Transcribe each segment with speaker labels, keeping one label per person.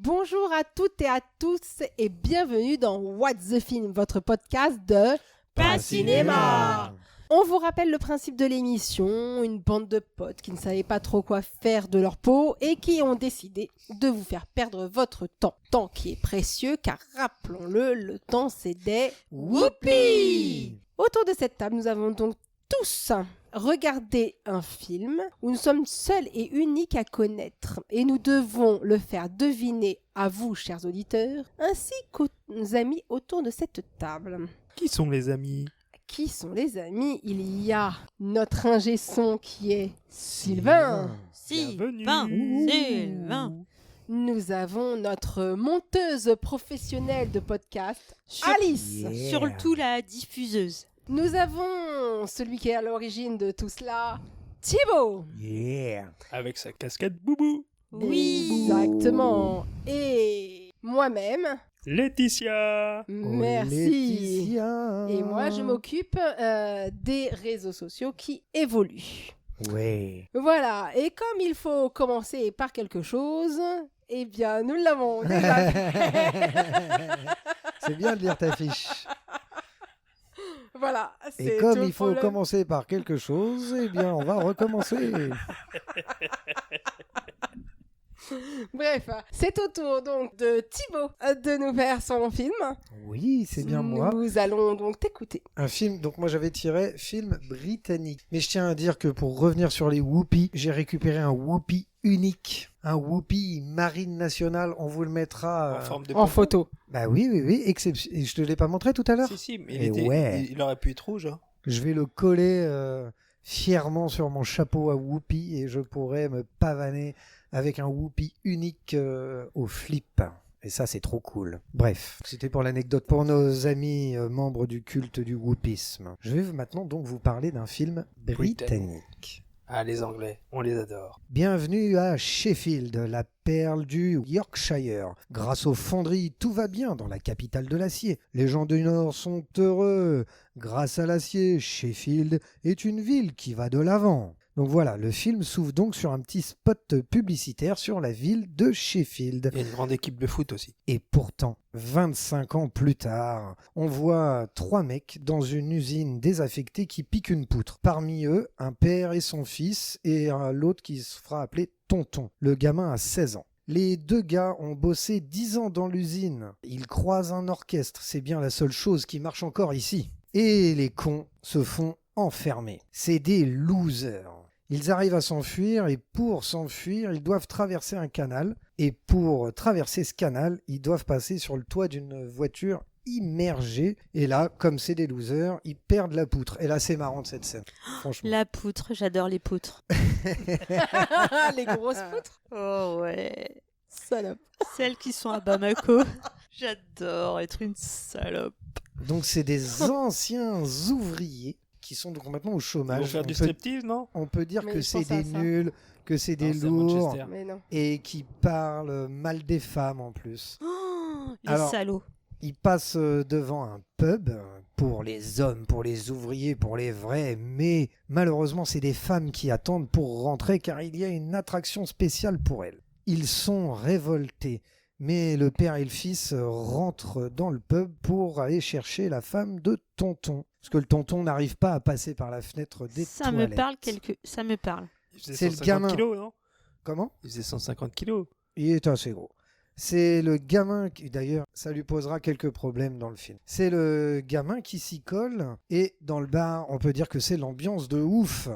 Speaker 1: Bonjour à toutes et à tous et bienvenue dans What's the Film, votre podcast de
Speaker 2: Pas Cinéma.
Speaker 1: On vous rappelle le principe de l'émission, une bande de potes qui ne savaient pas trop quoi faire de leur peau et qui ont décidé de vous faire perdre votre temps. Temps qui est précieux car rappelons-le, le temps c'est des whoopies. Autour de cette table, nous avons donc tous regardé un film où nous sommes seuls et uniques à connaître et nous devons le faire deviner à vous, chers auditeurs, ainsi qu'aux amis autour de cette table.
Speaker 2: Qui sont les amis?
Speaker 1: Qui sont les amis? Il y a notre ingé son qui est Sylvain.
Speaker 2: Bienvenue.
Speaker 1: Nous avons notre monteuse professionnelle de podcast, Alice.
Speaker 3: Yeah.
Speaker 4: Surtout la diffuseuse.
Speaker 1: Nous avons celui qui est à l'origine de tout cela, Thibaut.
Speaker 3: Yeah.
Speaker 2: Avec sa casquette boubou.
Speaker 4: Oui.
Speaker 1: Exactement. Et moi-même,
Speaker 2: Laetitia.
Speaker 1: merci.
Speaker 3: Laetitia.
Speaker 1: Et moi, je m'occupe des réseaux sociaux qui évoluent.
Speaker 3: Ouais.
Speaker 1: Voilà, et comme il faut commencer par quelque chose, eh bien, nous l'avons déjà fait.
Speaker 3: C'est bien de lire ta fiche.
Speaker 1: Voilà,
Speaker 3: Et
Speaker 1: c'est
Speaker 3: comme
Speaker 1: tout le
Speaker 3: il faut
Speaker 1: problème.
Speaker 3: commencer par quelque chose, eh bien, on va recommencer.
Speaker 1: Bref, c'est au tour donc de Thibaut de nous faire son film.
Speaker 3: Oui, c'est bien moi.
Speaker 1: Nous allons donc t'écouter.
Speaker 3: Un film, donc moi j'avais tiré film britannique. Mais je tiens à dire que pour revenir sur les whoopies, j'ai récupéré un whoopie unique. Un whoopie marine nationale, on vous le mettra...
Speaker 2: En forme de
Speaker 1: En photo.
Speaker 3: Bah oui, et je te l'ai pas montré tout à l'heure.
Speaker 2: Si, mais
Speaker 3: Et ouais.
Speaker 2: il aurait pu être rouge. Hein.
Speaker 3: Je vais le coller fièrement sur mon chapeau à whoopie et je pourrais me pavaner avec un whoopie unique au flip. Et ça, c'est trop cool. Bref, c'était pour l'anecdote pour nos amis membres du culte du whoopisme. Je vais maintenant donc vous parler d'un film britannique.
Speaker 2: Ah, les Anglais, on les adore.
Speaker 3: Bienvenue à Sheffield, la perle du Yorkshire. Grâce aux fonderies, tout va bien dans la capitale de l'acier. Les gens du Nord sont heureux. Grâce à l'acier, Sheffield est une ville qui va de l'avant. Donc voilà, le film s'ouvre donc sur un petit spot publicitaire sur la ville de Sheffield.
Speaker 2: Il y a une grande équipe de foot aussi.
Speaker 3: Et pourtant, 25 ans plus tard, on voit 3 mecs dans une usine désaffectée qui piquent une poutre. Parmi eux, un père et son fils et l'autre qui se fera appeler Tonton. Le gamin a 16 ans. Les deux gars ont bossé 10 ans dans l'usine. Ils croisent un orchestre, c'est bien la seule chose qui marche encore ici. Et les cons se font enfermer. C'est des losers. Ils arrivent à s'enfuir et pour s'enfuir, ils doivent traverser un canal. Et pour traverser ce canal, ils doivent passer sur le toit d'une voiture immergée. Et là, comme c'est des losers, ils perdent la poutre. Et là, c'est marrant de cette scène, franchement.
Speaker 4: La poutre, j'adore les poutres.
Speaker 1: Les grosses poutres.
Speaker 4: Oh ouais.
Speaker 1: Salope.
Speaker 4: Celles qui sont à Bamako. J'adore être une salope.
Speaker 3: Donc, c'est des anciens ouvriers qui sont donc maintenant au
Speaker 2: Ils vont
Speaker 3: chômage.
Speaker 2: faire du striptease, non?
Speaker 3: On peut dire
Speaker 1: Mais
Speaker 3: que
Speaker 1: je
Speaker 3: c'est
Speaker 1: pense à
Speaker 3: des
Speaker 1: ça.
Speaker 3: nuls, que c'est des
Speaker 2: Non, c'est à
Speaker 3: lourds
Speaker 2: Manchester.
Speaker 1: Mais non.
Speaker 3: et qui parlent mal des femmes en plus.
Speaker 4: Oh, les
Speaker 3: Alors,
Speaker 4: salauds.
Speaker 3: Ils passent devant un pub pour les hommes, pour les ouvriers, pour les vrais, mais malheureusement c'est des femmes qui attendent pour rentrer car il y a une attraction spéciale pour elles. Ils sont révoltés, mais le père et le fils rentrent dans le pub pour aller chercher la femme de Tonton. Parce que le tonton n'arrive pas à passer par la fenêtre des
Speaker 4: Ça
Speaker 3: toilettes.
Speaker 4: me parle ça me parle.
Speaker 2: Il faisait
Speaker 3: C'est le
Speaker 2: 150
Speaker 3: gamin.
Speaker 2: kilos, non?
Speaker 3: Comment ?
Speaker 2: Il faisait 150 kilos.
Speaker 3: Il est assez gros. C'est le gamin qui, d'ailleurs, ça lui posera quelques problèmes dans le film. C'est le gamin qui s'y colle et dans le bar, on peut dire que c'est l'ambiance de ouf.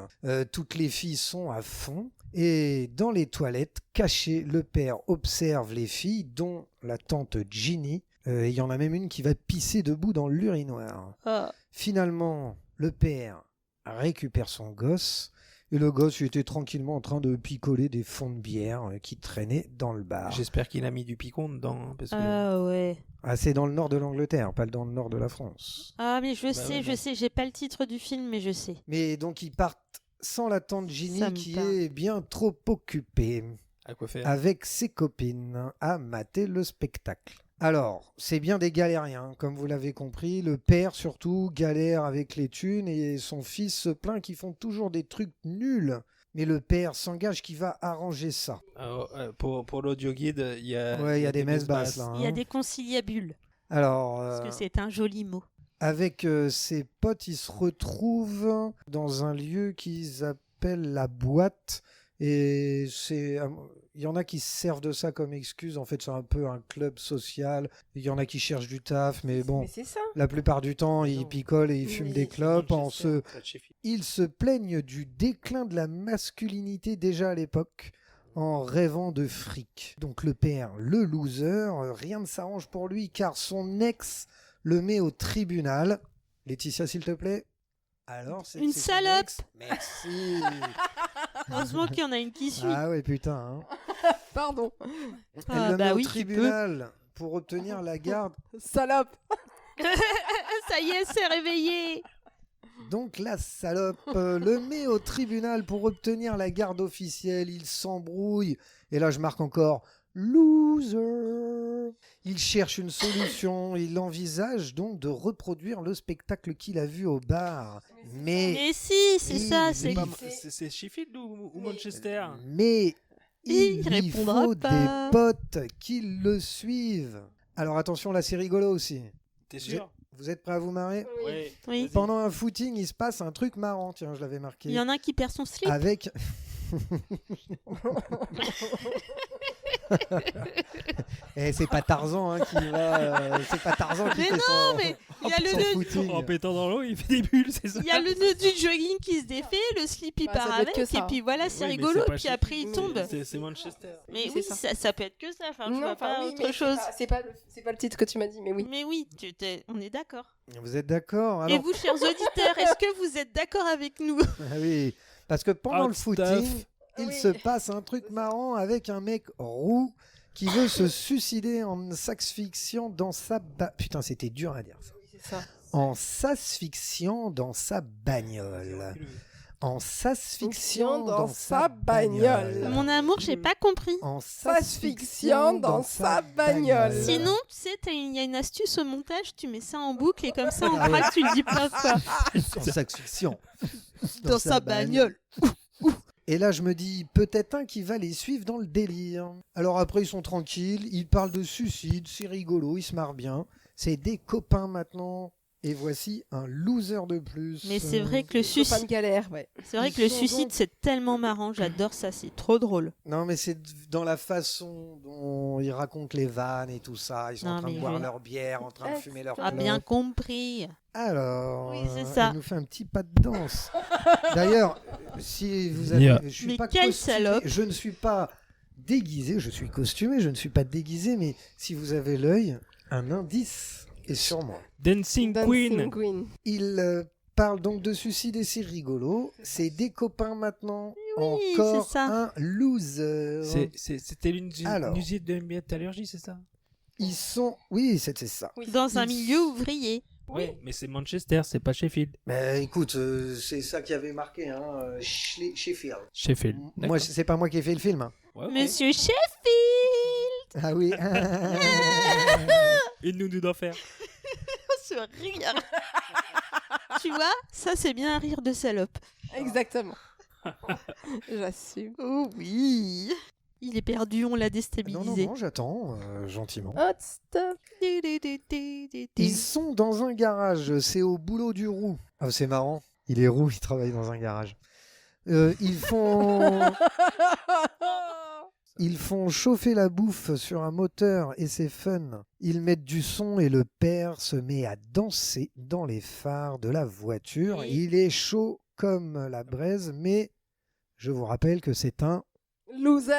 Speaker 3: Toutes les filles sont à fond et dans les toilettes, cachées, le père observe les filles, dont la tante Ginny. Il y en a même une qui va pisser debout dans l'urinoir.
Speaker 4: Oh.
Speaker 3: Finalement, le père récupère son gosse. Et le gosse il était tranquillement en train de picoler des fonds de bière qui traînaient dans le bar.
Speaker 2: J'espère qu'il a mis du picon dedans. Parce que...
Speaker 4: Ah ouais.
Speaker 3: Ah, c'est dans le nord de l'Angleterre, pas dans le nord de la France.
Speaker 4: Ah mais je
Speaker 2: ouais,
Speaker 4: sais, j'ai pas le titre du film mais je sais.
Speaker 3: Mais donc ils partent sans la tante Ginny
Speaker 4: Ça me
Speaker 3: qui
Speaker 4: parle.
Speaker 3: est bien trop occupée
Speaker 2: À quoi faire?
Speaker 3: avec ses copines à mater le spectacle. Alors, c'est bien des galériens, comme vous l'avez compris. Le père, surtout, galère avec les thunes et son fils se plaint qu'ils font toujours des trucs nuls. Mais le père s'engage qu'il va arranger ça.
Speaker 2: Pour l'audio guide, il y a,
Speaker 3: Ouais, il y a des messes basses là.
Speaker 4: Il y a
Speaker 3: hein.
Speaker 4: des conciliabules,
Speaker 3: Alors,
Speaker 4: parce que c'est un joli mot.
Speaker 3: avec ses potes, ils se retrouvent dans un lieu qu'ils appellent la boîte. Et il y en a qui se servent de ça comme excuse. En fait, c'est un peu un club social. Il y en a qui cherchent du taf, mais bon,
Speaker 1: Mais c'est ça.
Speaker 3: la plupart du temps, ils
Speaker 2: Non.
Speaker 3: picolent et ils fument
Speaker 1: Mais
Speaker 3: des clopes.
Speaker 2: Manchester, près de Sheffield.
Speaker 3: Ils se plaignent du déclin de la masculinité déjà à l'époque, en rêvant de fric. Donc le père, le loser, rien ne s'arrange pour lui car son ex le met au tribunal. Laetitia, s'il te plaît. Alors,
Speaker 4: Une
Speaker 3: c'est son
Speaker 4: salope.
Speaker 3: ex. Merci.
Speaker 4: Heureusement qu'il y en a une qui suit.
Speaker 3: Ah ouais, putain. hein.
Speaker 1: Pardon.
Speaker 3: Elle
Speaker 4: Ah,
Speaker 3: le
Speaker 4: bah
Speaker 3: met au
Speaker 4: oui, tu
Speaker 3: tribunal pour obtenir la garde.
Speaker 1: Salope.
Speaker 4: Ça y est, c'est réveillé.
Speaker 3: Donc la salope le met au tribunal pour obtenir la garde officielle. Il s'embrouille. Et là, je marque encore loser. Il cherche une solution. Il envisage donc de reproduire le spectacle qu'il a vu au bar.
Speaker 4: Mais si, c'est ça,
Speaker 3: Oui,
Speaker 4: c'est...
Speaker 3: oui.
Speaker 2: C'est Sheffield ou Manchester?
Speaker 3: Mais il
Speaker 4: Il
Speaker 3: lui
Speaker 4: répondra
Speaker 3: faut
Speaker 4: pas.
Speaker 3: des potes qui le suivent. Alors attention, là c'est rigolo aussi.
Speaker 2: T'es sûr?
Speaker 3: Vous êtes prêts à vous marrer?
Speaker 2: Oui.
Speaker 4: Oui.
Speaker 2: Vas-y.
Speaker 3: Pendant un footing, il se passe un truc marrant. Tiens, je l'avais marqué.
Speaker 4: Il y en a un qui perd son slip.
Speaker 3: Avec. Et c'est pas Tarzan hein, qui va. C'est pas Tarzan qui
Speaker 4: Mais
Speaker 3: fait
Speaker 4: non,
Speaker 3: son.
Speaker 4: mais il y a le
Speaker 3: son
Speaker 4: nœud...
Speaker 3: footing.
Speaker 2: En pétant dans l'eau, il fait des bulles, c'est ça?
Speaker 4: Il y a le nœud du jogging qui se défait, le slip il
Speaker 1: Bah,
Speaker 4: part
Speaker 1: ça doit être
Speaker 4: avec,
Speaker 1: que
Speaker 4: et
Speaker 1: ça.
Speaker 4: puis voilà, c'est
Speaker 2: Oui, mais
Speaker 4: rigolo,
Speaker 2: c'est pas
Speaker 4: puis après il
Speaker 2: Sheffield.
Speaker 4: tombe.
Speaker 2: C'est Manchester.
Speaker 4: Mais
Speaker 1: Oui,
Speaker 4: oui,
Speaker 1: c'est ça.
Speaker 4: ça peut être que ça, enfin, je vois
Speaker 1: enfin,
Speaker 4: pas
Speaker 1: oui,
Speaker 4: autre
Speaker 1: mais
Speaker 4: chose.
Speaker 1: c'est pas le titre que tu m'as dit, mais oui.
Speaker 4: Mais oui, on est d'accord.
Speaker 3: Vous êtes d'accord?
Speaker 4: Et
Speaker 3: Alors...
Speaker 4: vous, chers auditeurs, est-ce que vous êtes d'accord avec nous?
Speaker 3: Ah oui, parce que pendant
Speaker 2: Hot
Speaker 3: le footing,
Speaker 2: stuff.
Speaker 3: il
Speaker 1: Oui.
Speaker 3: se passe un truc marrant avec un mec roux qui veut se suicider en s'asphyxiant dans sa Putain, c'était dur à dire ça.
Speaker 1: Oui, c'est ça.
Speaker 3: En s'asphyxiant dans sa bagnole. En s'asphyxiant dans sa bagnole.
Speaker 4: Mon amour, j'ai pas compris.
Speaker 3: En
Speaker 1: S'asphyxiant dans sa bagnole.
Speaker 4: Sinon, tu sais, il y a une astuce au montage, tu mets ça en boucle et comme ça, on croit que tu le dis pas quoi.
Speaker 3: En s'asphyxiant
Speaker 4: Dans sa bagnole.
Speaker 3: Et là, je me dis, peut-être un qui va les suivre dans le délire. Alors après, ils sont tranquilles, ils parlent de suicide, c'est rigolo, ils se marrent bien. C'est des copains maintenant. Et voici un loser de plus.
Speaker 4: Mais c'est vrai que le
Speaker 1: Pas de
Speaker 4: suicide,
Speaker 1: galère, ouais.
Speaker 4: c'est vrai
Speaker 3: Ils
Speaker 4: que le
Speaker 3: sont
Speaker 4: suicide,
Speaker 3: donc-
Speaker 4: c'est tellement marrant, j'adore ça, c'est trop drôle.
Speaker 3: Non, mais c'est dans la façon dont ils racontent les vannes et tout ça. Ils sont
Speaker 4: Non,
Speaker 3: en train de
Speaker 4: mais
Speaker 3: boire
Speaker 4: je-
Speaker 3: leur bière, en train de fumer leur
Speaker 4: Ah,
Speaker 3: clope.
Speaker 4: bien compris.
Speaker 3: Alors,
Speaker 4: Oui, c'est ça.
Speaker 3: elle nous fait un petit pas de danse. D'ailleurs, si vous avez...
Speaker 2: Yeah.
Speaker 3: Je suis
Speaker 4: Mais
Speaker 3: pas
Speaker 4: quelle
Speaker 3: costumé,
Speaker 4: salope.
Speaker 3: je ne suis pas déguisé, je suis costumé, je ne suis pas déguisé, mais si vous avez l'œil, un indice est sur moi.
Speaker 2: Dancing Queen.
Speaker 1: Queen.
Speaker 3: Il parle donc de suicide et c'est rigolo. C'est des copains maintenant.
Speaker 4: oui,
Speaker 3: Encore
Speaker 4: c'est ça.
Speaker 3: un loser.
Speaker 2: C'était une
Speaker 3: Alors.
Speaker 2: usine de métallurgie, c'est ça?
Speaker 3: Ils sont... Oui, c'est ça.
Speaker 4: Dans un
Speaker 3: Ils-
Speaker 4: milieu ouvrier.
Speaker 2: Oui, mais c'est Manchester, c'est pas Sheffield.
Speaker 3: Mais écoute, c'est ça qui avait marqué, hein, Sheffield.
Speaker 2: Sheffield.
Speaker 3: Moi, c'est pas moi qui ai fait le film. hein.
Speaker 2: Ouais, ok.
Speaker 4: Monsieur Sheffield.
Speaker 3: Ah oui.
Speaker 2: Une nounou d'enfer.
Speaker 4: Ce rire. Tu vois, ça c'est bien un rire de salope.
Speaker 1: Exactement. J'assume.
Speaker 4: Oh oui. Il est perdu, on l'a
Speaker 3: non,
Speaker 4: déstabilisé.
Speaker 3: non, j'attends, gentiment.
Speaker 1: Hot stuff.
Speaker 3: Ils sont dans un garage, c'est au boulot du roux. Ah, c'est marrant, il est roux, il travaille dans un garage. Ils font chauffer la bouffe sur un moteur et c'est fun. Ils mettent du son et le père se met à danser dans les phares de la voiture.
Speaker 4: Et-
Speaker 3: Il est chaud comme la braise, mais je vous rappelle que c'est un...
Speaker 1: Loser.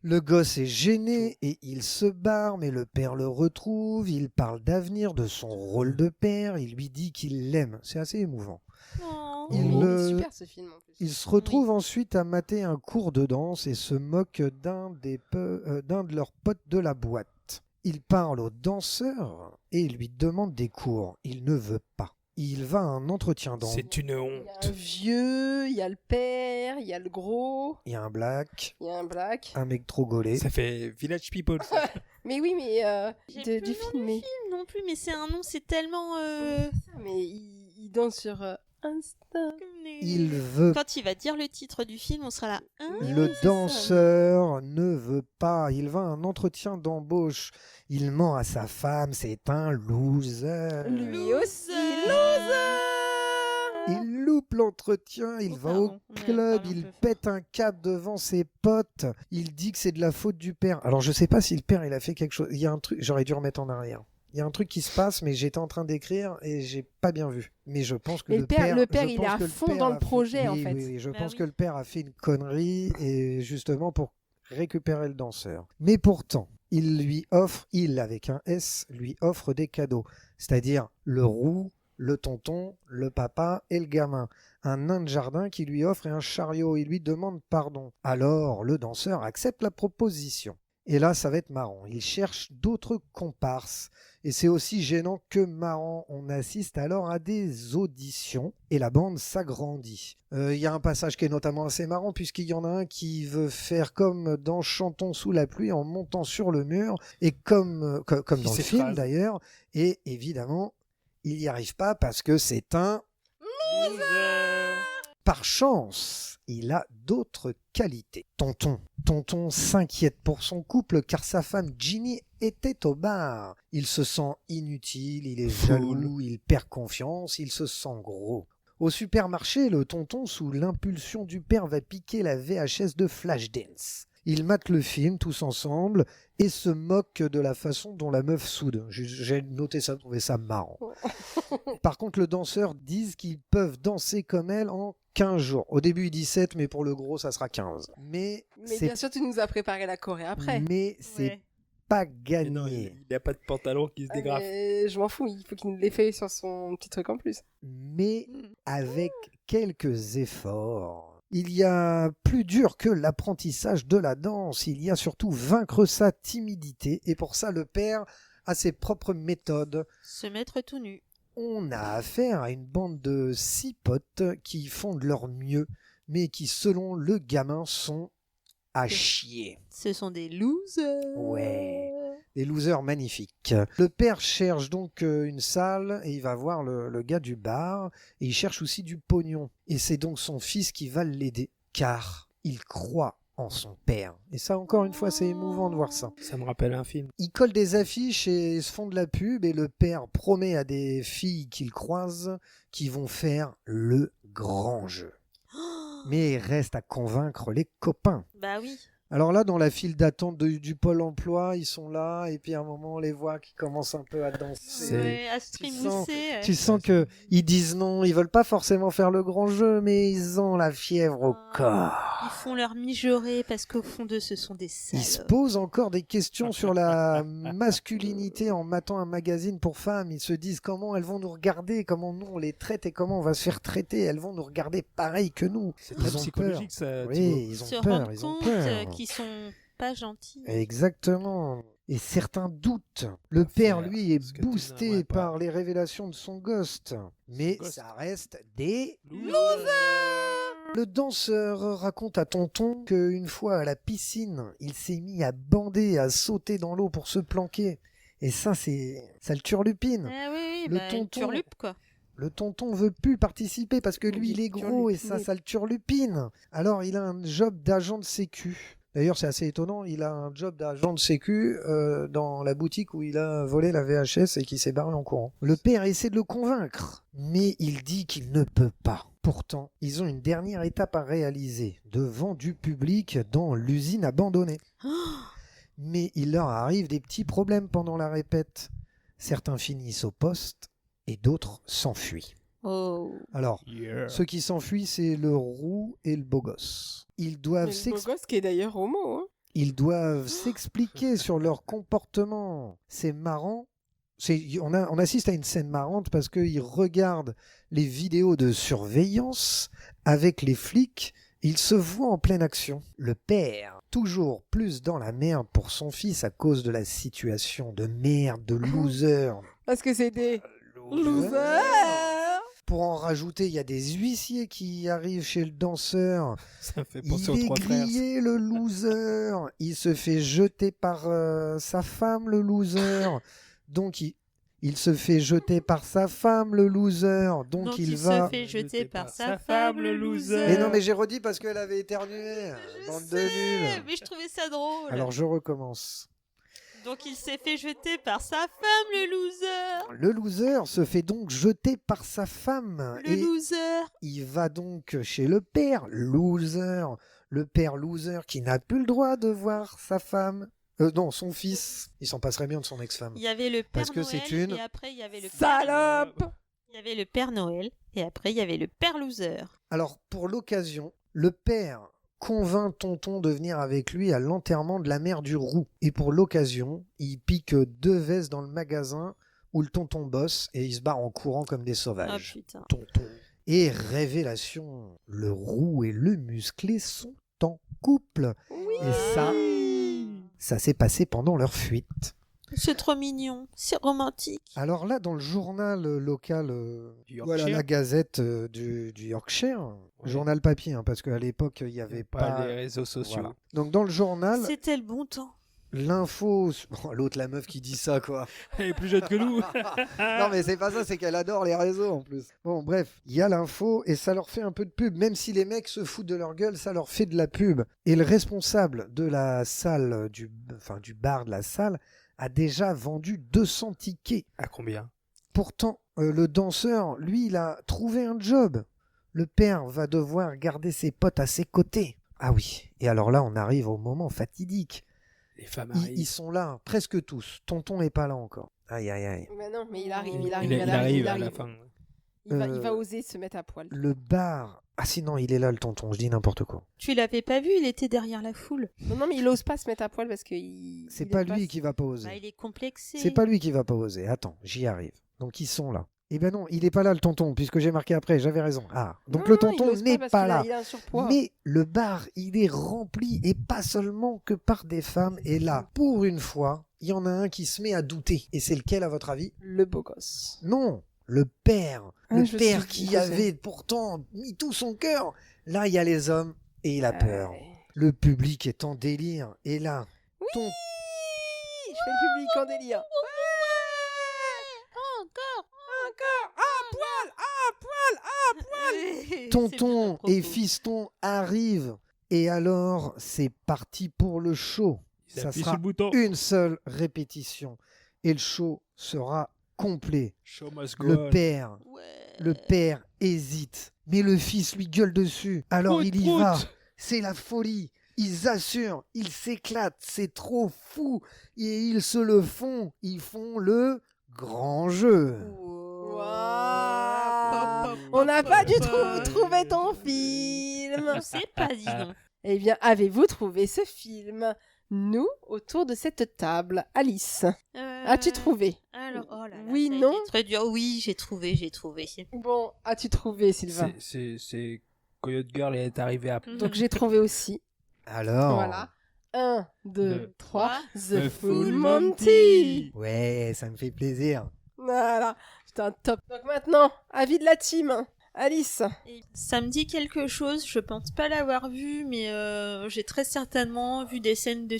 Speaker 3: Le gosse est gêné et il se barre, mais le père le retrouve. Il parle d'avenir, de son rôle de père. Il lui dit qu'il l'aime. C'est assez émouvant.
Speaker 4: Oh.
Speaker 3: Il
Speaker 1: Il
Speaker 3: le-
Speaker 1: est super ce film en plus.
Speaker 3: Il se retrouve ensuite à mater un cours de danse et se moque d'un de leurs potes de la boîte. Il parle au danseur et lui demande des cours. Il ne veut pas. Il va à un entretien d'embauche.
Speaker 2: C'est une
Speaker 1: Il y a
Speaker 2: honte.
Speaker 1: un vieux, il y a le père, il y a le gros,
Speaker 3: Il y a un black,
Speaker 1: il y a un black.
Speaker 3: un mec trop gaulé.
Speaker 2: Ça fait Village People. ça.
Speaker 1: Mais oui, mais
Speaker 4: J'ai
Speaker 1: du
Speaker 4: plus le nom
Speaker 1: film, mais,
Speaker 4: Non plus, mais c'est un nom, c'est tellement...
Speaker 1: mais il danse sur Insta.
Speaker 4: Comme
Speaker 3: Il veut
Speaker 4: Quand il va dire le titre du film, on sera là. Hein
Speaker 3: Le danseur ne veut pas. Il va à un entretien d'embauche. Il ment à sa femme. C'est un loser.
Speaker 1: Lui aussi,
Speaker 3: Il loupe l'entretien. Il
Speaker 4: Oh,
Speaker 3: va au
Speaker 4: pardon. On a
Speaker 3: club.
Speaker 4: parlé un
Speaker 3: Il
Speaker 4: peu.
Speaker 3: pète un câble devant ses potes. Il dit que c'est de la faute du père. Alors je sais pas si le père il a fait quelque chose. Il y a un truc. J'aurais dû remettre en arrière. Il y a un truc qui se passe, mais j'étais en train d'écrire et j'ai pas bien vu. Mais je pense que
Speaker 1: Mais
Speaker 3: le père,
Speaker 1: le
Speaker 3: je
Speaker 1: père, il
Speaker 3: pense
Speaker 1: est à
Speaker 3: que le
Speaker 1: fond
Speaker 3: père
Speaker 1: dans
Speaker 3: a
Speaker 1: le
Speaker 3: fait-
Speaker 1: projet, en
Speaker 3: oui,
Speaker 1: fait.
Speaker 3: Oui, oui, je
Speaker 4: Bah
Speaker 3: pense
Speaker 4: oui.
Speaker 3: que le père a fait une connerie et justement pour récupérer le danseur. Mais pourtant, il lui offre, il avec un S, lui offre des cadeaux, c'est-à-dire le roux, le tonton, le papa et le gamin. Un nain de jardin qui lui offre un chariot. Il lui demande pardon. Alors le danseur accepte la proposition. Et là, ça va être marrant. Il cherche d'autres comparses. Et c'est aussi gênant que marrant. On assiste alors à des auditions et la bande s'agrandit. Il y a un passage qui est notamment assez marrant puisqu'il y en a un qui veut faire comme dans Chantons sous la pluie en montant sur le mur et comme dans le
Speaker 2: s'écrase.
Speaker 3: film d'ailleurs. Et évidemment, il n'y arrive pas parce que c'est un... Par chance, il a d'autres qualités. Tonton s'inquiète pour son couple car sa femme Ginny était au bar. Il se sent inutile, il est jaloux, il perd confiance, il se sent gros. Au supermarché, le tonton, sous l'impulsion du père, va piquer la VHS de Flashdance. Ils matent le film tous ensemble et se moquent de la façon dont la meuf soude. J'ai noté ça, trouvé ça marrant. Par contre, le danseur dit qu'ils peuvent danser comme elle en 15 jours. Au début, il dit 7, mais pour le gros, ça sera 15. Mais
Speaker 1: Mais
Speaker 3: c'est
Speaker 1: bien sûr, tu nous as préparé la Corée après.
Speaker 3: c'est
Speaker 4: Ouais.
Speaker 3: pas
Speaker 2: Mais non,
Speaker 3: gagné.
Speaker 2: il n'a pas de pantalon qui se
Speaker 1: Ah,
Speaker 2: dégrafe.
Speaker 1: mais je m'en fous, il faut qu'il nous l'ait fait sur son petit truc en plus.
Speaker 3: Mais
Speaker 4: Mm.
Speaker 3: avec quelques efforts. Il y a plus dur que l'apprentissage de la danse, il y a surtout vaincre sa timidité, et pour ça le père a ses propres méthodes.
Speaker 4: Se mettre tout nu.
Speaker 3: On a affaire à une bande de 6 potes qui font de leur mieux, mais qui selon le gamin sont à chier.
Speaker 4: Ce sont des losers.
Speaker 3: Ouais. Des losers magnifiques. Le père cherche donc une salle et il va voir le gars du bar et il cherche aussi du pognon. Et c'est donc son fils qui va l'aider car il croit en son père. Et ça encore une fois c'est émouvant de voir ça.
Speaker 2: Ça me rappelle un film.
Speaker 3: Ils collent des affiches et se font de la pub et le père promet à des filles qu'il croise qu'ils vont faire le grand jeu. Mais il reste à convaincre les copains.
Speaker 4: Bah oui.
Speaker 3: Alors là, dans la file d'attente du Pôle emploi, ils sont là, et puis à un moment, on les voit qui commencent un peu à danser.
Speaker 4: Ouais, à se
Speaker 3: Tu sens-
Speaker 4: trémousser.
Speaker 3: Tu sens que ils disent non, ils veulent pas forcément faire le grand jeu, mais ils ont la fièvre au corps.
Speaker 4: Ils font leur mijaurée parce qu'au fond d'eux, ce sont des
Speaker 3: Ils se
Speaker 4: salopes.
Speaker 3: posent encore des questions sur la masculinité en matant un magazine pour femmes. Ils se disent comment elles vont nous regarder, comment nous on les traite et comment on va se faire traiter. Elles vont nous regarder pareil que nous.
Speaker 2: C'est très
Speaker 3: Ils ont
Speaker 2: psychologique, ça, Thibaut.
Speaker 3: Oui, ils ont
Speaker 4: Se
Speaker 3: peur,
Speaker 4: rendre
Speaker 3: ils ont
Speaker 4: compte
Speaker 3: peur.
Speaker 4: qu'ils sont pas gentils.
Speaker 3: Exactement. Et certains doutent. Le père,
Speaker 2: faire
Speaker 3: lui, est
Speaker 2: ce que tu
Speaker 3: boosté
Speaker 2: n'aimerais pas.
Speaker 3: par les révélations de son ghost. Mais
Speaker 2: ghost.
Speaker 3: ça reste des...
Speaker 2: Loser.
Speaker 3: Le danseur raconte à Tonton qu'une fois à la piscine, il s'est mis à bander, à sauter dans l'eau pour se planquer. Et ça le turlupine.
Speaker 4: Ah oui, oui,
Speaker 3: Le
Speaker 4: bah, une
Speaker 3: tonton.
Speaker 4: turlupe, quoi.
Speaker 3: Le tonton veut plus participer parce que lui, il est gros et
Speaker 1: turlupiné.
Speaker 3: ça le turlupine. Alors, il a un job d'agent de sécu. D'ailleurs, c'est assez étonnant, il a un job d'agent de sécu dans la boutique où il a volé la VHS et qui s'est barré en courant. Le père essaie de le convaincre, mais il dit qu'il ne peut pas. Pourtant, ils ont une dernière étape à réaliser, devant du public dans l'usine abandonnée. Mais il leur arrive des petits problèmes pendant la répète. Certains finissent au poste et d'autres s'enfuient.
Speaker 4: Oh.
Speaker 3: Alors,
Speaker 2: Yeah.
Speaker 3: ceux qui s'enfuient, c'est le roux et le beau gosse. Ils doivent
Speaker 1: Mais le beau gosse qui est d'ailleurs homo. Hein.
Speaker 3: Ils doivent s'expliquer sur leur comportement. C'est marrant. On assiste à une scène marrante parce qu'ils regardent les vidéos de surveillance avec les flics. Ils se voient en pleine action. Le père, toujours plus dans la merde pour son fils à cause de la situation de merde, de loser.
Speaker 1: Parce que c'est des
Speaker 3: Loser.
Speaker 1: losers.
Speaker 3: Pour en rajouter, il y a des huissiers qui arrivent chez le danseur.
Speaker 2: Ça me fait
Speaker 3: Il
Speaker 2: penser aux
Speaker 3: est
Speaker 2: trois frères.
Speaker 3: grillé, le loser. Il se fait jeter par sa femme, le loser. Donc, Il se fait jeter par sa femme, le loser. Donc il va...
Speaker 4: se fait jeter par sa femme, le loser.
Speaker 3: Mais non, mais j'ai redit parce qu'elle avait éternué. Bande de nuls.
Speaker 4: Mais je trouvais ça drôle.
Speaker 3: Alors je recommence.
Speaker 4: Donc il s'est fait jeter par sa femme, le loser.
Speaker 3: Le loser se fait donc jeter par sa femme.
Speaker 4: Le loser.
Speaker 3: Il va donc chez le père loser. Le père loser qui n'a plus le droit de voir sa femme. Non, son fils. Il s'en passerait bien de son ex-femme.
Speaker 4: Il y avait le Père
Speaker 3: Parce que
Speaker 4: Noël
Speaker 3: c'est une
Speaker 4: et après il y avait le
Speaker 1: Salope.
Speaker 4: Il y avait le Père Noël et après il y avait le Père Loser.
Speaker 3: Alors, pour l'occasion, le père convainc Tonton de venir avec lui à l'enterrement de la mère du roux. Et pour l'occasion, il pique 2 vestes dans le magasin où le tonton bosse et il se barre en courant comme des
Speaker 4: Ah
Speaker 3: sauvages.
Speaker 4: putain.
Speaker 3: Tonton. Et révélation, le roux et le musclé sont en couple. Et ça s'est passé pendant leur fuite.
Speaker 4: C'est trop mignon, c'est romantique.
Speaker 3: Alors là, dans le journal local,
Speaker 2: Du Yorkshire.
Speaker 3: voilà la gazette du Yorkshire, journal papier, hein, parce qu'à l'époque, il n'y avait pas...
Speaker 2: les réseaux sociaux.
Speaker 3: Voilà. Donc dans le journal,
Speaker 4: C'était le bon temps.
Speaker 3: l'info... Bon, l'autre, la meuf qui dit ça, quoi.
Speaker 2: Elle est plus jeune que nous.
Speaker 3: Non, mais c'est pas ça, c'est qu'elle adore les réseaux, en plus. Bon, bref, il y a l'info, et ça leur fait un peu de pub. Même si les mecs se foutent de leur gueule, ça leur fait de la pub. Et le responsable de la salle, du bar de la salle, a déjà vendu 200 tickets.
Speaker 2: À combien?
Speaker 3: Pourtant, le danseur, lui, il a trouvé un job. Le père va devoir garder ses potes à ses côtés. Ah oui, et alors là, on arrive au moment fatidique.
Speaker 2: Les femmes
Speaker 3: Ils
Speaker 2: arrivent.
Speaker 3: sont là, presque tous. Tonton n'est pas là encore. Aïe, aïe, aïe.
Speaker 1: Mais non, mais il
Speaker 2: Il
Speaker 1: arrive
Speaker 2: arrive à la fin.
Speaker 1: Il va oser se mettre à poil.
Speaker 3: Le bar... Ah sinon, il est là, le tonton, je dis n'importe quoi.
Speaker 4: Tu l'avais pas vu, il était derrière la foule.
Speaker 1: Non, mais il ose pas se mettre à poil parce que
Speaker 3: C'est pas lui qui va pas oser.
Speaker 4: Bah, il est complexé.
Speaker 3: C'est pas lui qui va pas oser. Attends, j'y arrive. Donc ils sont là. Eh ben non, il est pas là le tonton, puisque j'ai marqué après, j'avais raison. Ah, donc le tonton n'est pas là.
Speaker 1: Il a un surpoids.
Speaker 3: Mais le bar, il est rempli, et pas seulement que par des femmes. Et là, pour une fois, il y en a un qui se met à douter. Et c'est lequel, à votre avis?
Speaker 1: Le beau gosse.
Speaker 3: Non, le père.
Speaker 1: Ah,
Speaker 3: Le
Speaker 1: je
Speaker 3: père
Speaker 1: sais,
Speaker 3: qui
Speaker 1: je sais.
Speaker 3: avait pourtant mis tout son cœur. Là, il y a les hommes, et il a peur.
Speaker 1: Ouais.
Speaker 3: Le public est en délire. Et là,
Speaker 1: Je fais le public en délire.
Speaker 3: tonton et fiston arrivent. Et alors, c'est parti pour le show.
Speaker 2: Il
Speaker 3: Ça
Speaker 2: appuie
Speaker 3: sera
Speaker 2: sur le bouton.
Speaker 3: une seule répétition. Et le show sera complet.
Speaker 2: Show must go
Speaker 3: Le
Speaker 2: on.
Speaker 3: père,
Speaker 4: Ouais.
Speaker 3: le père hésite. Mais le fils lui gueule dessus. Alors
Speaker 2: Prout,
Speaker 3: il y
Speaker 2: prout.
Speaker 3: va. C'est la folie. Ils assurent, ils s'éclatent, c'est trop fou. Et ils se le font. Ils font le grand jeu.
Speaker 1: Waouh. On n'a pas du tout trouvé ton film.
Speaker 4: Je sais pas, dis donc.
Speaker 1: Eh bien, avez-vous trouvé ce film? Nous, autour de cette table. Alice, as-tu trouvé?
Speaker 4: Alors, oh là là,
Speaker 1: Oui,
Speaker 4: ça a
Speaker 1: non
Speaker 4: été très dur. Oui, j'ai trouvé.
Speaker 1: Bon, as-tu trouvé, Sylvain?
Speaker 2: C'est Coyote Girl est arrivé après.
Speaker 1: Donc j'ai trouvé aussi.
Speaker 3: Alors.
Speaker 1: Voilà. 1, 2,
Speaker 2: Deux,
Speaker 1: 3. The
Speaker 2: The
Speaker 1: Full
Speaker 2: Full
Speaker 1: Monty.
Speaker 3: Ouais, ça me fait plaisir.
Speaker 1: Voilà. Putain, top. Donc maintenant, avis de la team. Alice.
Speaker 4: Ça me dit quelque chose, je pense pas l'avoir vu, mais j'ai très certainement vu des scènes du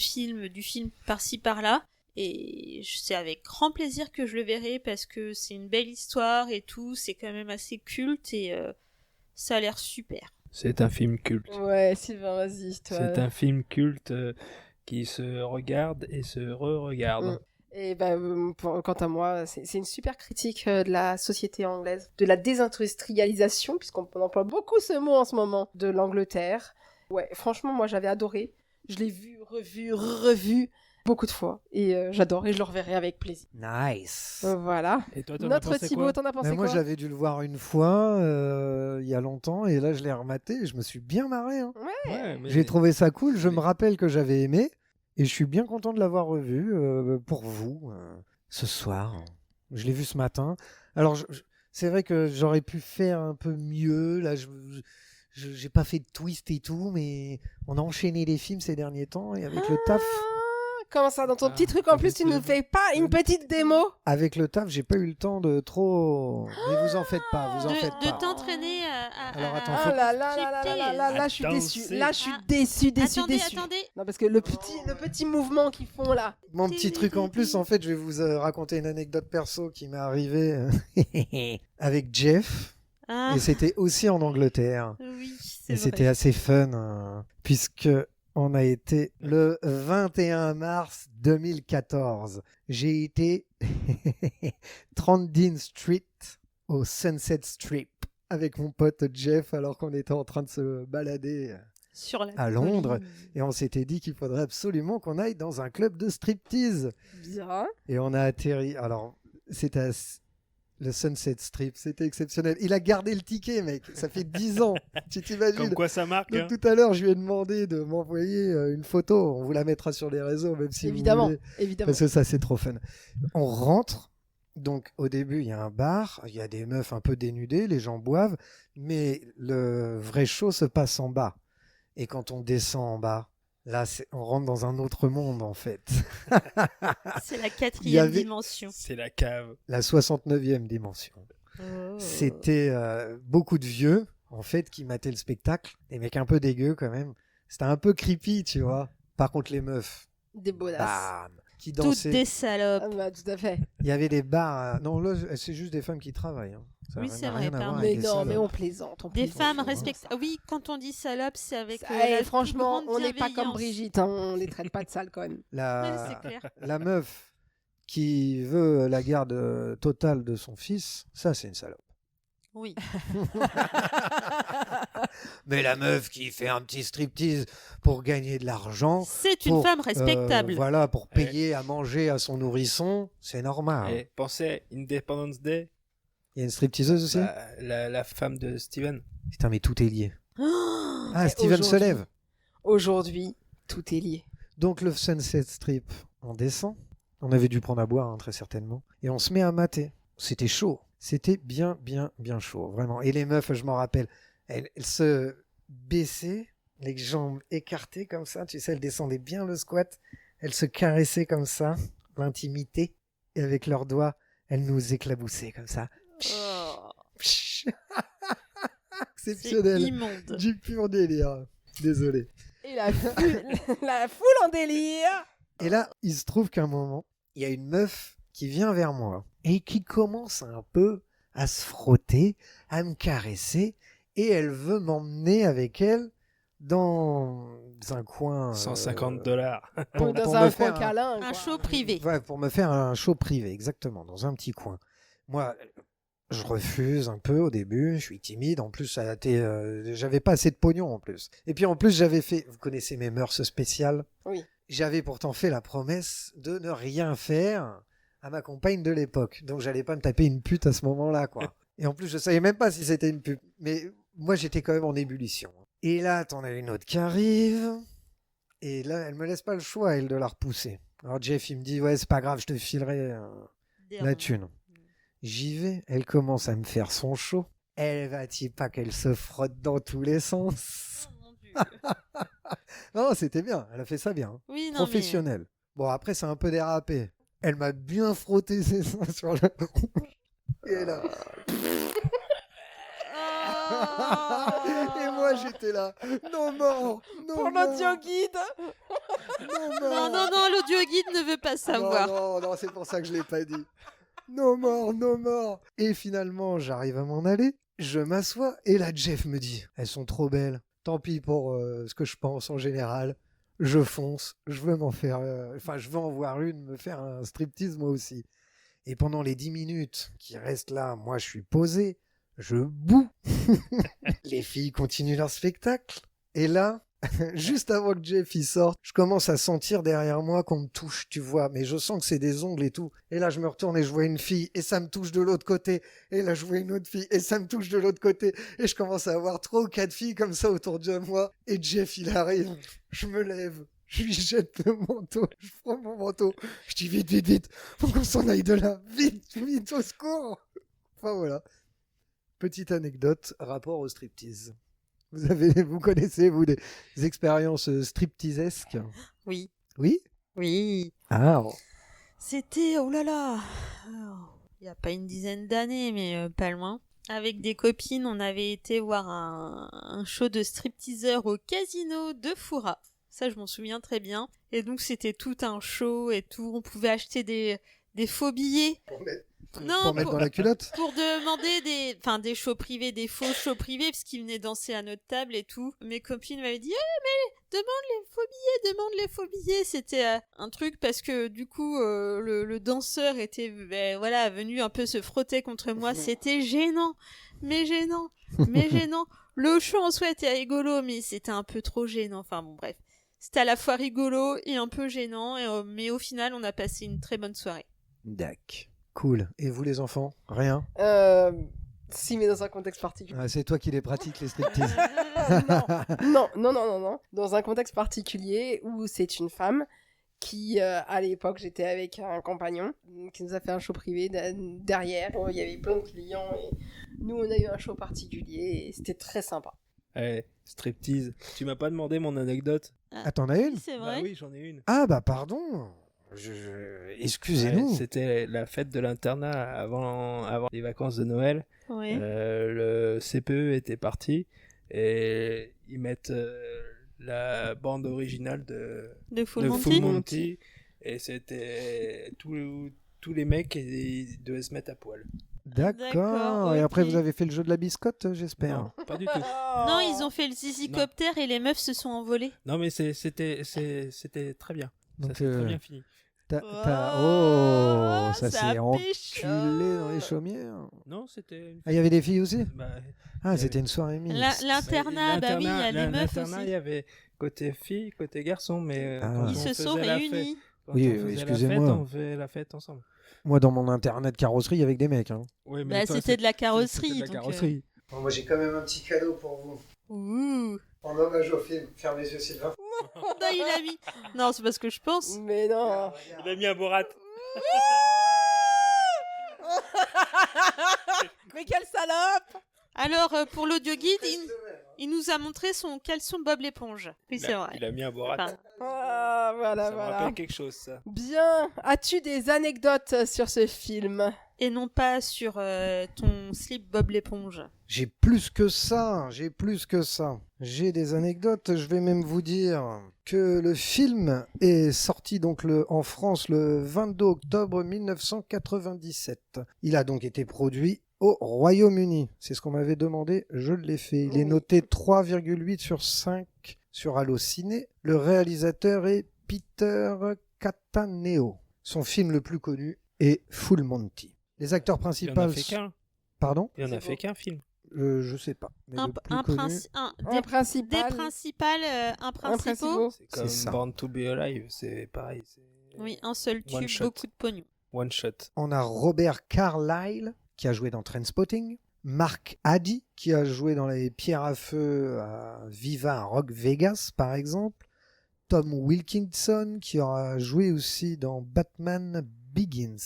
Speaker 4: film par-ci par-là. Et c'est avec grand plaisir que je le verrai parce que c'est une belle histoire et tout, c'est quand même assez culte et ça a l'air super.
Speaker 2: C'est un film culte.
Speaker 1: Ouais, Sylvain, vas-y, toi.
Speaker 2: C'est un film culte qui se regarde et se re-regarde.
Speaker 1: Et quant à moi, c'est une super critique de la société anglaise, de la désindustrialisation, puisqu'on emploie beaucoup ce mot en ce moment, de l'Angleterre. Ouais, franchement, moi j'avais adoré. Je l'ai vu, revu beaucoup de fois. Et j'adore et je le reverrai avec plaisir.
Speaker 3: Nice.
Speaker 1: Voilà.
Speaker 2: Et toi, t'en as
Speaker 1: Notre
Speaker 2: pensé
Speaker 1: Thibaut,
Speaker 2: quoi?
Speaker 1: t'en as pensé
Speaker 3: Mais moi,
Speaker 1: quoi?
Speaker 3: j'avais dû le voir une fois il y a longtemps et là, je l'ai rematé et je me suis bien marré. Hein.
Speaker 2: Ouais, mais
Speaker 3: J'ai trouvé ça cool. Je me rappelle que j'avais aimé et je suis bien content de l'avoir revu pour vous ce soir. Je l'ai vu ce matin. Alors, c'est vrai que j'aurais pu faire un peu mieux. Là, j'ai pas fait de twist et tout, mais on a enchaîné les films ces derniers temps et avec le taf.
Speaker 1: Comment ça, dans ton petit truc, en plus, tu nous fais pas une petite démo?
Speaker 3: Avec le taf, j'ai pas eu le temps de trop... Mais vous en faites pas, vous en faites
Speaker 4: De
Speaker 3: pas.
Speaker 4: t'entraîner
Speaker 3: Alors, attends,
Speaker 1: Oh là là là là là là là, là, je suis déçue. Là, je suis déçue.
Speaker 4: Attendez.
Speaker 1: Non, parce que le petit mouvement qu'ils font là.
Speaker 3: Mon petit truc en plus, en fait, je vais vous raconter une anecdote perso qui m'est arrivée avec Jeff.
Speaker 4: Ah,
Speaker 3: Et c'était aussi en Angleterre.
Speaker 4: oui,
Speaker 3: Et
Speaker 4: c'est
Speaker 3: c'était
Speaker 4: vrai.
Speaker 3: assez fun, puisque on a été le 21 mars 2014. J'ai été 30 Dean Street au Sunset Strip avec mon pote Jeff alors qu'on était en train de se balader
Speaker 4: Sur la
Speaker 3: à Londres.
Speaker 4: colline.
Speaker 3: Et on s'était dit qu'il faudrait absolument qu'on aille dans un club de striptease.
Speaker 1: Bien.
Speaker 3: Et on a atterri. Alors, c'était le Sunset Strip, c'était exceptionnel. Il a gardé le ticket, mec. Ça fait 10 ans. Tu t'imagines?
Speaker 2: Comme quoi ça marque.
Speaker 3: Donc,
Speaker 2: Hein.
Speaker 3: tout à l'heure, je lui ai demandé de m'envoyer une photo. On vous la mettra sur les réseaux, même si
Speaker 1: Évidemment,
Speaker 3: vous voulez.
Speaker 1: évidemment.
Speaker 3: Parce que ça, c'est trop fun. On rentre. Donc, au début, il y a un bar. Il y a des meufs un peu dénudées. Les gens boivent. Mais le vrai show se passe en bas. Et quand on descend en bas, là, on rentre dans un autre monde, en fait.
Speaker 4: C'est la
Speaker 3: Il y
Speaker 4: 4e
Speaker 3: avait-
Speaker 4: dimension.
Speaker 2: C'est la cave.
Speaker 3: La 69e dimension.
Speaker 4: Oh.
Speaker 3: C'était beaucoup de vieux, en fait, qui mataient le spectacle. Des mecs un peu dégueux, quand même. C'était un peu creepy, tu vois. Par contre, les meufs,
Speaker 1: Des bonasses.
Speaker 3: bam, qui
Speaker 4: Toutes
Speaker 3: dansaient.
Speaker 4: des salopes.
Speaker 1: Ah bah, tout à fait.
Speaker 3: Il y avait des bars. Non, là, c'est juste des femmes qui travaillent. Hein. Ça
Speaker 4: Oui,
Speaker 3: n'a
Speaker 4: c'est
Speaker 3: rien
Speaker 4: vrai,
Speaker 3: à voir
Speaker 4: pardon.
Speaker 3: avec
Speaker 1: Mais
Speaker 3: les
Speaker 1: non, mais
Speaker 3: salopes.
Speaker 1: on plaisante.
Speaker 4: Des
Speaker 1: plaisante.
Speaker 4: femmes
Speaker 3: hein.
Speaker 4: respectables. Oui, quand on dit salope, c'est avec
Speaker 1: Eh,
Speaker 4: la
Speaker 1: franchement,
Speaker 4: plus grande
Speaker 1: on n'est pas comme
Speaker 4: bienveillance.
Speaker 1: Brigitte, hein, on les traite pas de sales quand même.
Speaker 4: Ouais,
Speaker 3: La...
Speaker 4: c'est clair.
Speaker 3: la meuf qui veut la garde totale de son fils, ça, c'est une salope.
Speaker 4: Oui.
Speaker 3: Mais la meuf qui fait un petit striptease pour gagner de l'argent,
Speaker 4: C'est une
Speaker 3: pour,
Speaker 4: femme respectable.
Speaker 3: voilà, pour payer à manger à son nourrisson, c'est normal.
Speaker 2: Et pensez à Independence Day,
Speaker 3: Il y a une stripteaseuse aussi
Speaker 2: la femme de Steven.
Speaker 3: Putain, mais tout est lié.
Speaker 4: Oh,
Speaker 3: Ah,
Speaker 1: Et
Speaker 3: Steven se
Speaker 1: aujourd'hui-
Speaker 3: lève.
Speaker 1: Aujourd'hui, tout est lié.
Speaker 3: Donc le Sunset Strip, on descend. On avait dû prendre à boire, hein, très certainement. Et on se met à mater. C'était chaud. C'était bien, bien, bien chaud, vraiment. Et les meufs, je m'en rappelle, elles se baissaient, les jambes écartées comme ça. Tu sais, elles descendaient bien le squat. Elles se caressaient comme ça, l'intimité. Et avec leurs doigts, elles nous éclaboussaient comme ça.
Speaker 4: Oh,
Speaker 3: Psh.
Speaker 4: c'est
Speaker 3: Exceptionnel.
Speaker 4: immonde.
Speaker 3: Du pur délire. Désolé.
Speaker 1: Et la foule en délire.
Speaker 3: Et là, il se trouve qu'à un moment, il y a une meuf qui vient vers moi et qui commence un peu à se frotter, à me caresser, et elle veut m'emmener avec elle dans un coin...
Speaker 2: 150 $.
Speaker 3: pour
Speaker 1: dans
Speaker 3: me
Speaker 1: un
Speaker 3: faire
Speaker 1: coin câlin.
Speaker 4: Un
Speaker 1: quoi.
Speaker 4: show privé.
Speaker 3: Ouais, pour me faire un show privé, exactement, dans un petit coin. Moi, je refuse un peu au début, je suis timide. En plus, ça a été, j'avais pas assez de pognon en plus. Et puis en plus, j'avais fait, vous connaissez mes mœurs spéciales.
Speaker 1: Oui.
Speaker 3: J'avais pourtant fait la promesse de ne rien faire à ma compagne de l'époque. Donc j'allais pas me taper une pute à ce moment-là, quoi. Et en plus, je savais même pas si c'était une pute. Mais moi, j'étais quand même en ébullition. Et là, t'en as une autre qui arrive. Et là, elle me laisse pas le choix, elle, de la repousser. Alors Jeff, il me dit, ouais, c'est pas grave, je te filerai la thune. J'y vais, elle commence à me faire son show. Elle va-t-il pas qu'elle se frotte dans tous les sens?
Speaker 4: Oh, mon Dieu.
Speaker 3: Non, c'était bien, elle a fait ça bien.
Speaker 4: Oui, non,
Speaker 3: Professionnel. Bon, après, c'est un peu dérapé. Elle m'a bien frotté ses seins sur le... Et là...
Speaker 4: mais...
Speaker 3: Et moi, j'étais là. Non, mort. Non,
Speaker 1: Pour
Speaker 3: mort,
Speaker 1: l'audio guide.
Speaker 3: Non,
Speaker 4: Non,
Speaker 3: mort.
Speaker 4: non, non, l'audio guide ne veut pas savoir.
Speaker 3: Non, non, non, c'est pour ça que je l'ai pas dit. Non mort, non mort. Et finalement, j'arrive à m'en aller. Je m'assois et là, Jeff me dit, elles sont trop belles. Tant pis pour ce que je pense en général. Je fonce. Je veux m'en faire. Je veux en voir une, me faire un striptease moi aussi. Et pendant les 10 minutes qui restent là, moi, je suis posé. Je boue. Les filles continuent leur spectacle. Et là, juste avant que Jeff y sorte, je commence à sentir derrière moi qu'on me touche, tu vois, mais je sens que c'est des ongles et tout. Et là, je me retourne et je vois une fille, et ça me touche de l'autre côté. Et là, je vois une autre fille, et ça me touche de l'autre côté. Et je commence à avoir 3 ou 4 filles comme ça autour de moi. Et Jeff, il arrive, je me lève, je lui jette le manteau, je prends mon manteau, je dis vite, vite, vite, faut qu'on s'en aille de là, vite, vite, au secours. Enfin voilà. Petite anecdote, rapport au striptease. Vous connaissez, vous, des expériences stripteasesques?
Speaker 4: Oui.
Speaker 3: Oui?
Speaker 4: Oui.
Speaker 3: Ah,
Speaker 4: C'était, oh là là, il n'y a pas une dizaine d'années, mais pas loin. Avec des copines, on avait été voir un show de stripteaseur au casino de Foura. Ça, je m'en souviens très bien. Et donc, c'était tout un show et tout. On pouvait acheter des faux billets.
Speaker 3: pour mettre dans la culotte.
Speaker 4: Pour demander des shows privés, des faux shows privés, parce qu'ils venaient danser à notre table et tout. Mes copines m'avaient dit, demande les faux billets. C'était un truc parce que du coup, le danseur était, venu un peu se frotter contre moi. C'était gênant. Le show en soi était rigolo, mais c'était un peu trop gênant. Enfin bon, bref. C'était à la fois rigolo et un peu gênant, mais au final, on a passé une très bonne soirée.
Speaker 3: Dac. Cool. Et vous les enfants? Rien?
Speaker 1: Si, mais dans un contexte particulier.
Speaker 3: Ah, c'est toi qui les pratiques, les striptease.
Speaker 1: Non. Dans un contexte particulier où c'est une femme qui, à l'époque, j'étais avec un compagnon qui nous a fait un show privé derrière. Il y avait plein de clients et nous, on a eu un show particulier et c'était très sympa.
Speaker 2: Ouais, striptease. Tu m'as pas demandé mon anecdote?
Speaker 3: Ah, t'en as une?
Speaker 4: C'est vrai.
Speaker 2: Bah oui, j'en ai une.
Speaker 3: Ah, bah pardon. Excusez-nous.
Speaker 2: Ouais, c'était la fête de l'internat avant les vacances de Noël.
Speaker 4: Ouais.
Speaker 2: Le CPE était parti et ils mettent la bande originale de
Speaker 4: Full Monty.
Speaker 2: Full Monty et c'était tous les mecs ils devaient se mettre à poil.
Speaker 3: D'accord. Et
Speaker 4: ok.
Speaker 3: après, vous avez fait le jeu de la biscotte, j'espère.
Speaker 2: Non, pas du tout.
Speaker 4: Non, ils ont fait le zizicoptère et les meufs se sont envolées.
Speaker 2: Non, mais c'était très bien.
Speaker 3: Donc,
Speaker 2: ça s'est très bien fini.
Speaker 3: Oh, ça
Speaker 4: ça
Speaker 3: s'est
Speaker 4: pécho.
Speaker 3: enculé dans les chaumières.
Speaker 2: Non, c'était.
Speaker 3: Ah, il y avait des filles aussi?
Speaker 2: Bah,
Speaker 3: Ah, c'était une soirée mixte.
Speaker 4: L'internat, bah oui, il y a les meufs
Speaker 2: l'internat, il
Speaker 4: aussi.
Speaker 2: y avait côté filles, côté garçons, mais
Speaker 3: Ah.
Speaker 2: quand
Speaker 4: Ils
Speaker 2: on
Speaker 4: se sont
Speaker 2: faisait la fête-
Speaker 4: réunis.
Speaker 2: quand
Speaker 3: Oui,
Speaker 2: on faisait la
Speaker 3: excusez-moi.
Speaker 2: fête, on faisait la fête ensemble.
Speaker 3: Moi, dans mon internet carrosserie, avec des mecs. Hein.
Speaker 2: Oui,
Speaker 4: Bah, c'était de la carrosserie.
Speaker 2: C'était de la
Speaker 4: donc,
Speaker 2: carrosserie.
Speaker 3: Bon, moi, j'ai quand même un petit cadeau pour vous.
Speaker 4: Ouh.
Speaker 3: En hommage au film. Ferme les yeux, Sylvain.
Speaker 4: Non, il a mis. Non, c'est pas ce que je pense.
Speaker 1: Mais non.
Speaker 2: Il a mis un Borat.
Speaker 1: Mais quelle salope.
Speaker 4: Alors, pour l'audio guide, il nous a montré son caleçon Bob l'éponge. Oui, c'est vrai.
Speaker 2: Il a mis un Borat.
Speaker 4: Enfin,
Speaker 1: Ah, voilà,
Speaker 2: Ça me
Speaker 1: voilà.
Speaker 2: rappelle quelque chose, ça.
Speaker 1: Bien. As-tu des anecdotes sur ce film?
Speaker 4: et non pas sur ton slip Bob l'éponge.
Speaker 3: J'ai plus que ça, J'ai des anecdotes, je vais même vous dire que le film est sorti donc en France le 22 octobre 1997. Il a donc été produit au Royaume-Uni. C'est ce qu'on m'avait demandé, je l'ai fait. Il est noté 3,8 sur 5 sur Allociné. Le réalisateur est Peter Cataneo. Son film le plus connu est Full Monty. Les acteurs
Speaker 2: Il
Speaker 3: principaux...
Speaker 2: en a fait qu'un.
Speaker 3: Pardon ?
Speaker 2: Il en a fait qu'un film.
Speaker 3: Je sais pas. Mais le plus connu...
Speaker 4: Des
Speaker 1: principal.
Speaker 4: principales, un principaux.
Speaker 2: C'est comme
Speaker 3: ça.
Speaker 2: Born to Be Alive, c'est pareil.
Speaker 4: Oui, un seul
Speaker 2: One
Speaker 4: tube,
Speaker 2: shot.
Speaker 4: beaucoup de pognon.
Speaker 2: One shot.
Speaker 3: On a Robert Carlyle, qui a joué dans Trainspotting. Mark Addy, qui a joué dans Les Pierres à Feu à Viva à Rock Vegas, par exemple. Tom Wilkinson, qui aura joué aussi dans Batman Begins.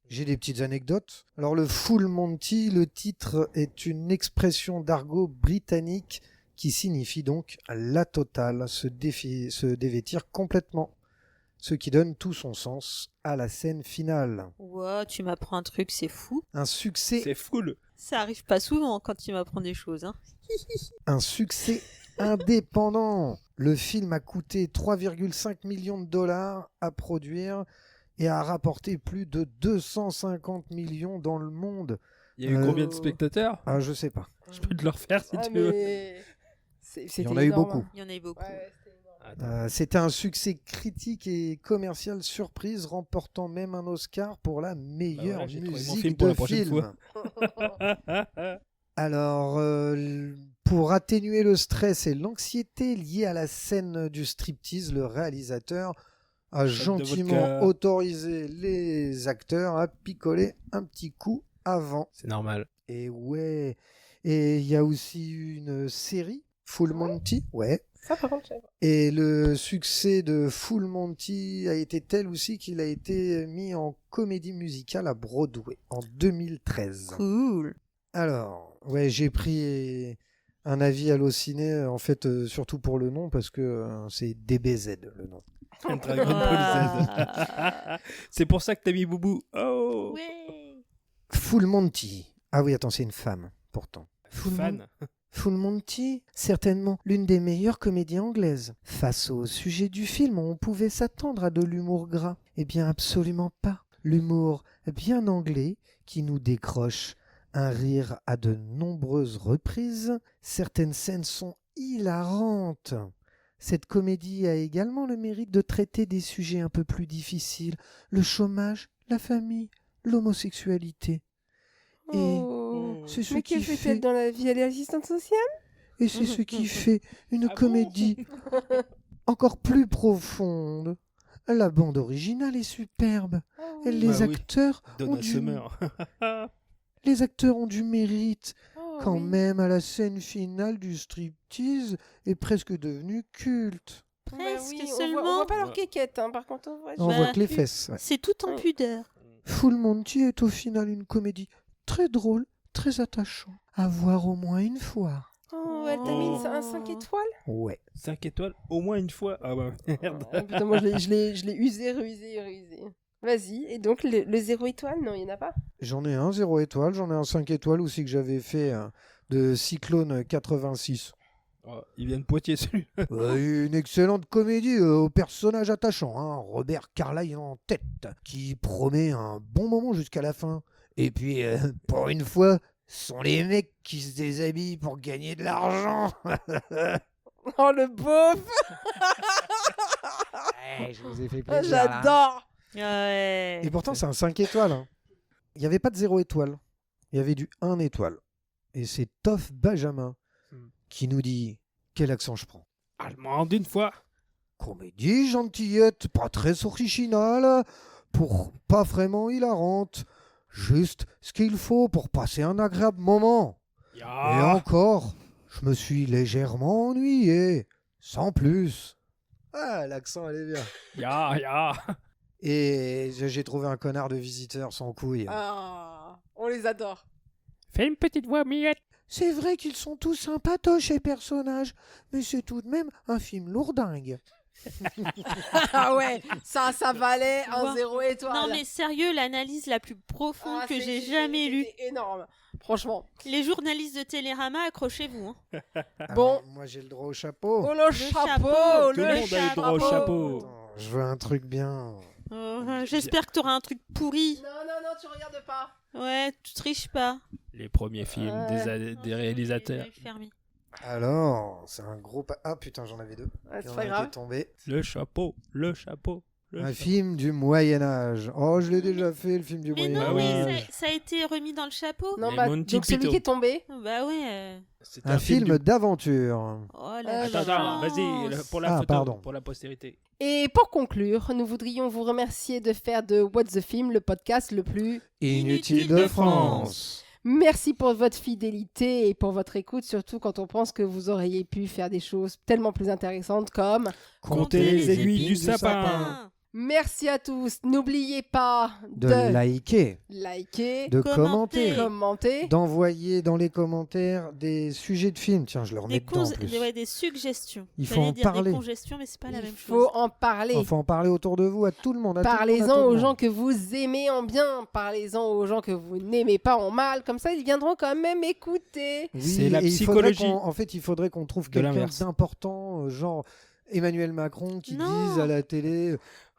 Speaker 3: J'ai des petites anecdotes. Alors, le Full Monty, le titre est une expression d'argot britannique qui signifie donc la totale, se dévêtir complètement. Ce qui donne tout son sens à la scène finale.
Speaker 4: Wow, tu m'apprends un truc, c'est fou.
Speaker 3: Un succès
Speaker 2: C'est full.
Speaker 4: Ça arrive pas souvent quand tu m'apprends des choses. Hein.
Speaker 3: Un succès indépendant. Le film a coûté 3,5 millions de dollars à produire et a rapporté plus de 250 millions dans le monde.
Speaker 2: Il y a eu combien de spectateurs?
Speaker 3: Ah, je sais pas.
Speaker 2: Je peux te le refaire si
Speaker 1: Ah,
Speaker 2: tu veux.
Speaker 1: mais...
Speaker 3: Il y en a eu beaucoup.
Speaker 4: Il y en a eu beaucoup.
Speaker 1: Ouais, c'était énorme.
Speaker 2: Attends.
Speaker 3: C'était un succès critique et commercial surprise, remportant même un Oscar pour la meilleure
Speaker 2: voilà, j'ai trouvé mon
Speaker 3: musique
Speaker 2: film pour
Speaker 3: de
Speaker 2: la prochaine
Speaker 3: film.
Speaker 2: fois.
Speaker 3: Alors, pour atténuer le stress et l'anxiété liés à la scène du striptease, le réalisateur a
Speaker 2: Shot de
Speaker 3: gentiment
Speaker 2: vodka.
Speaker 3: autorisé les acteurs à picoler un petit coup avant.
Speaker 2: C'est normal.
Speaker 3: Et ouais, et il y a aussi une série, Full Monty, ouais.
Speaker 1: Ça, par contre, je savais pas.
Speaker 3: Et le succès de Full Monty a été tel aussi qu'il a été mis en comédie musicale à Broadway en 2013.
Speaker 4: Cool.
Speaker 3: Alors, ouais, j'ai pris Un avis Allociné, en fait, surtout pour le nom, parce que c'est DBZ, le nom.
Speaker 2: Dragon Ball Z. C'est pour ça que t'as mis Boubou. Oh
Speaker 4: Ouais.
Speaker 3: Full Monty. Ah oui, attends, c'est une femme, pourtant.
Speaker 2: Fan.
Speaker 3: Full Monty, certainement l'une des meilleures comédies anglaises. Face au sujet du film, on pouvait s'attendre à de l'humour gras. Eh bien, absolument pas. L'humour bien anglais qui nous décroche un rire à de nombreuses reprises. Certaines scènes sont hilarantes. Cette comédie a également le mérite de traiter des sujets un peu plus difficiles. Le chômage, la famille, l'homosexualité. Et
Speaker 1: Oh.
Speaker 3: c'est ce
Speaker 1: Mais
Speaker 3: qui
Speaker 1: que fait-elle
Speaker 3: fait...
Speaker 1: dans la vie? Elle est assistante sociale?
Speaker 3: Et c'est ce qui fait une
Speaker 2: Ah bon
Speaker 3: comédie encore plus profonde. La bande originale est superbe. Les
Speaker 2: Bah oui.
Speaker 3: acteurs ont
Speaker 2: Donna
Speaker 3: du...
Speaker 2: Summer.
Speaker 3: Les acteurs ont du mérite.
Speaker 1: Oh,
Speaker 3: Quand
Speaker 1: oui.
Speaker 3: même, à la scène finale du striptease est presque devenue culte.
Speaker 1: Bah
Speaker 4: Presque
Speaker 1: oui, on
Speaker 4: seulement.
Speaker 1: voit pas leur
Speaker 2: Ouais.
Speaker 1: quéquette, hein. Par contre, on voit.
Speaker 3: On
Speaker 4: Bah,
Speaker 3: voit que les fesses. ouais.
Speaker 4: C'est tout en
Speaker 1: Ouais.
Speaker 4: pudeur.
Speaker 3: Full Monty est au final une comédie très drôle, très attachante. À voir au moins une fois.
Speaker 1: Oh, elle t'a mis
Speaker 2: Oh.
Speaker 1: un 5 étoiles?
Speaker 3: Ouais.
Speaker 2: 5 étoiles au moins une fois. Ah bah merde.
Speaker 1: Ah, putain, moi je l'ai usé, rusé. Vas-y, et donc le 0 étoile, non, il n'y en a pas?
Speaker 3: J'en ai un 0 étoile, j'en ai un 5 étoiles aussi que j'avais fait de Cyclone 86.
Speaker 2: Oh, il vient de Poitiers celui.
Speaker 3: Une excellente comédie au personnage attachant, hein, Robert Carlyle en tête, qui promet un bon moment jusqu'à la fin. Et puis, pour une fois, ce sont les mecs qui se déshabillent pour gagner de l'argent.
Speaker 1: Oh, le beauf!
Speaker 3: Je vous ai fait
Speaker 1: Ah,
Speaker 3: plaisir. là.
Speaker 1: j'adore!
Speaker 4: Ouais.
Speaker 3: Et pourtant, c'est un 5 étoiles. hein. Il n'y avait pas de 0 étoile. Il y avait du 1 étoile. Et c'est Toff Benjamin qui nous dit quel accent je prends.
Speaker 2: Allemande une fois.
Speaker 3: Comédie gentillette, pas très originale, pour pas vraiment hilarante. Juste ce qu'il faut pour passer un agréable moment. Et
Speaker 2: Ya.
Speaker 3: encore, je me suis légèrement ennuyé. Sans plus. Ah, l'accent, elle est bien.
Speaker 2: Ya.
Speaker 3: Et j'ai trouvé un connard de visiteur sans couilles.
Speaker 1: Ah, on les adore.
Speaker 2: Fais une petite voix miette.
Speaker 3: C'est vrai qu'ils sont tous sympatoches, ces personnages, mais c'est tout de même un film lourdingue.
Speaker 1: Ah ouais, ça valait un
Speaker 4: Wow.
Speaker 1: 0 étoile.
Speaker 4: Non mais sérieux, l'analyse la plus profonde
Speaker 1: Ah,
Speaker 4: que j'ai
Speaker 1: c'était
Speaker 4: jamais lue.
Speaker 1: énorme, franchement.
Speaker 4: Les journalistes de Télérama, accrochez-vous. Hein.
Speaker 1: Bon.
Speaker 3: Moi, j'ai le droit au chapeau.
Speaker 1: Oh, le chapeau,
Speaker 2: Tout le monde a le droit au chapeau.
Speaker 3: Attends, je veux un truc bien.
Speaker 4: J'espère que t'auras un truc pourri.
Speaker 1: Non, tu regardes pas.
Speaker 4: Ouais, tu triches pas.
Speaker 2: Les premiers films des réalisateurs.
Speaker 4: Je vais fermer.
Speaker 3: Alors, c'est un gros... Ah putain, j'en avais deux.
Speaker 1: Ouais,
Speaker 3: Il y
Speaker 1: c'est
Speaker 3: en a
Speaker 1: pas
Speaker 3: un qui
Speaker 1: grave.
Speaker 3: est tombé.
Speaker 2: Le chapeau.
Speaker 3: Un film du Moyen-Âge. Oh, je l'ai déjà fait, le film du
Speaker 4: Mais non,
Speaker 2: Bah
Speaker 3: Moyen-Âge.
Speaker 4: mais ça a été remis dans le chapeau.
Speaker 1: Non,
Speaker 2: Les
Speaker 1: bah,
Speaker 2: Monty
Speaker 1: donc celui
Speaker 2: Python.
Speaker 1: qui est tombé.
Speaker 4: Bah ouais.
Speaker 2: C'était
Speaker 3: Un film d'aventure.
Speaker 4: Oh la
Speaker 2: Attends,
Speaker 1: bah,
Speaker 2: vas-y, pour la
Speaker 3: Ah,
Speaker 2: photo,
Speaker 3: pardon.
Speaker 2: pour la postérité.
Speaker 1: Et pour conclure, nous voudrions vous remercier de faire de What's the Film le podcast le plus...
Speaker 3: Inutile de France.
Speaker 1: Merci pour votre fidélité et pour votre écoute, surtout quand on pense que vous auriez pu faire des choses tellement plus intéressantes comme...
Speaker 2: Comptez les aiguilles du sapin.
Speaker 4: Ah.
Speaker 1: Merci à tous. N'oubliez pas
Speaker 3: De
Speaker 1: de
Speaker 3: liker,
Speaker 1: liker,
Speaker 3: de
Speaker 4: Commenter.
Speaker 3: commenter,
Speaker 1: commenter.
Speaker 3: d'envoyer dans les commentaires des sujets de films. Tiens, je le remets dedans en plus.
Speaker 4: Ouais, des suggestions.
Speaker 3: Il faut
Speaker 4: J'allais
Speaker 3: en
Speaker 4: dire
Speaker 3: parler.
Speaker 4: des congestions, mais c'est pas la
Speaker 1: Il
Speaker 4: même
Speaker 1: faut
Speaker 4: chose.
Speaker 1: en parler.
Speaker 3: Il faut en parler autour de vous, à tout le monde. à tout le monde, à
Speaker 1: Parlez-en
Speaker 3: tout le
Speaker 1: aux
Speaker 3: monde.
Speaker 1: gens que vous aimez en bien. Parlez-en aux gens que vous n'aimez pas en mal. Comme ça, ils viendront quand même écouter.
Speaker 3: Oui,
Speaker 2: C'est la
Speaker 3: et il faudrait
Speaker 2: psychologie.
Speaker 3: en fait, il faudrait qu'on trouve
Speaker 2: De
Speaker 3: quelqu'un
Speaker 2: l'inverse.
Speaker 3: d'important, genre Emmanuel Macron, qui
Speaker 4: Non.
Speaker 3: dise à la télé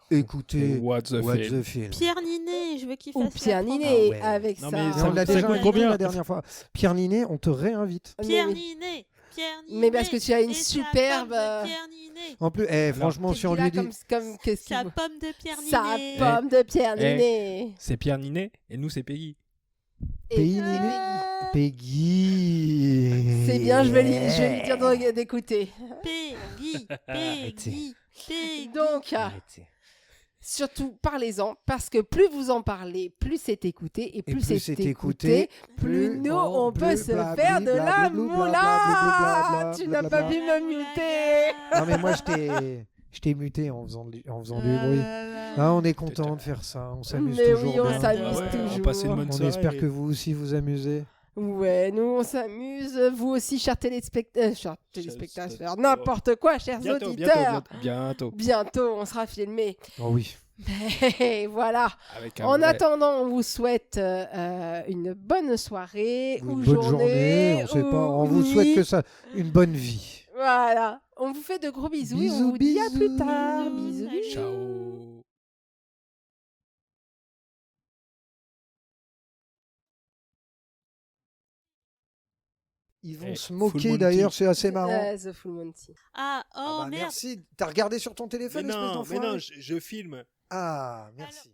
Speaker 3: écoutez,
Speaker 2: What the
Speaker 3: What
Speaker 2: film.
Speaker 3: the film.
Speaker 4: Pierre Ninet, je veux qu'il
Speaker 1: Ou
Speaker 4: fasse
Speaker 1: Pierre
Speaker 4: la promo.
Speaker 1: Ninet
Speaker 3: Ah ouais.
Speaker 1: avec
Speaker 2: Non,
Speaker 1: ça.
Speaker 2: mais
Speaker 3: Mais on l'a
Speaker 2: Ça
Speaker 3: déjà
Speaker 2: coûte
Speaker 3: invité
Speaker 2: combien
Speaker 3: la dernière fois. Pierre Ninet, on te réinvite.
Speaker 4: Pierre
Speaker 1: Mais-
Speaker 4: Ninet, Pierre Ninet.
Speaker 1: Mais parce que tu as une
Speaker 4: et sa
Speaker 1: superbe,
Speaker 4: pomme de Pierre Ninet.
Speaker 3: En plus, franchement, si on
Speaker 1: Qu'est-ce
Speaker 3: lui
Speaker 1: qu'il a
Speaker 3: dit...
Speaker 1: comme qu'est-ce qu'il
Speaker 4: Sa
Speaker 1: veut
Speaker 4: pomme de Pierre
Speaker 1: Sa
Speaker 4: Ninet.
Speaker 1: pomme de Pierre
Speaker 2: Eh.
Speaker 1: Ninet.
Speaker 2: C'est Pierre Ninet et nous c'est Peggy.
Speaker 1: Et-
Speaker 3: Pays Ninet. Peggy.
Speaker 1: C'est bien, je vais lui dire d'écouter.
Speaker 4: Peggy, Peggy, Peggy.
Speaker 1: Donc, surtout, parlez-en, parce que plus vous en parlez, plus c'est écouté, et plus c'est écouté, plus nous, on peut se faire de la moula. Tu n'as pas pu me muter.
Speaker 3: Non mais moi je t'ai muté en faisant du bruit. Ah, on est content de faire ça, on s'amuse
Speaker 1: Mais
Speaker 3: toujours
Speaker 1: oui, on
Speaker 3: bien.
Speaker 1: s'amuse
Speaker 2: Ah ouais, on
Speaker 1: toujours.
Speaker 2: passe une bonne
Speaker 3: On
Speaker 2: soirée.
Speaker 3: espère que vous aussi vous amusez.
Speaker 1: Ouais, nous on s'amuse. Vous aussi, chers téléspectateurs, n'importe quoi, chers auditeurs. Bientôt, on sera filmé.
Speaker 3: Oh oui.
Speaker 1: Mais voilà.
Speaker 2: Avec un
Speaker 1: En
Speaker 2: vrai-
Speaker 1: attendant, on vous souhaite une bonne soirée
Speaker 3: Une
Speaker 1: ou
Speaker 3: bonne
Speaker 1: journée.
Speaker 3: on sait pas. On
Speaker 1: ou
Speaker 3: vous souhaite
Speaker 1: nuit.
Speaker 3: que ça, une bonne vie.
Speaker 1: Voilà. On vous fait de gros bisous et on
Speaker 3: Bisous,
Speaker 1: vous dit à plus
Speaker 3: bisous.
Speaker 1: tard.
Speaker 4: Bisous.
Speaker 1: Bisous.
Speaker 2: Ciao.
Speaker 3: Ils vont
Speaker 2: Eh,
Speaker 3: se
Speaker 2: Full
Speaker 3: moquer
Speaker 2: Monty.
Speaker 3: d'ailleurs, c'est assez marrant.
Speaker 1: The Full Monty.
Speaker 4: Ah, oh
Speaker 3: Ah bah,
Speaker 4: merde.
Speaker 3: merci. T'as regardé sur ton
Speaker 2: Mais
Speaker 3: téléphone, espèce
Speaker 2: non,
Speaker 3: d'enfoiré
Speaker 2: je filme.
Speaker 3: Ah, merci.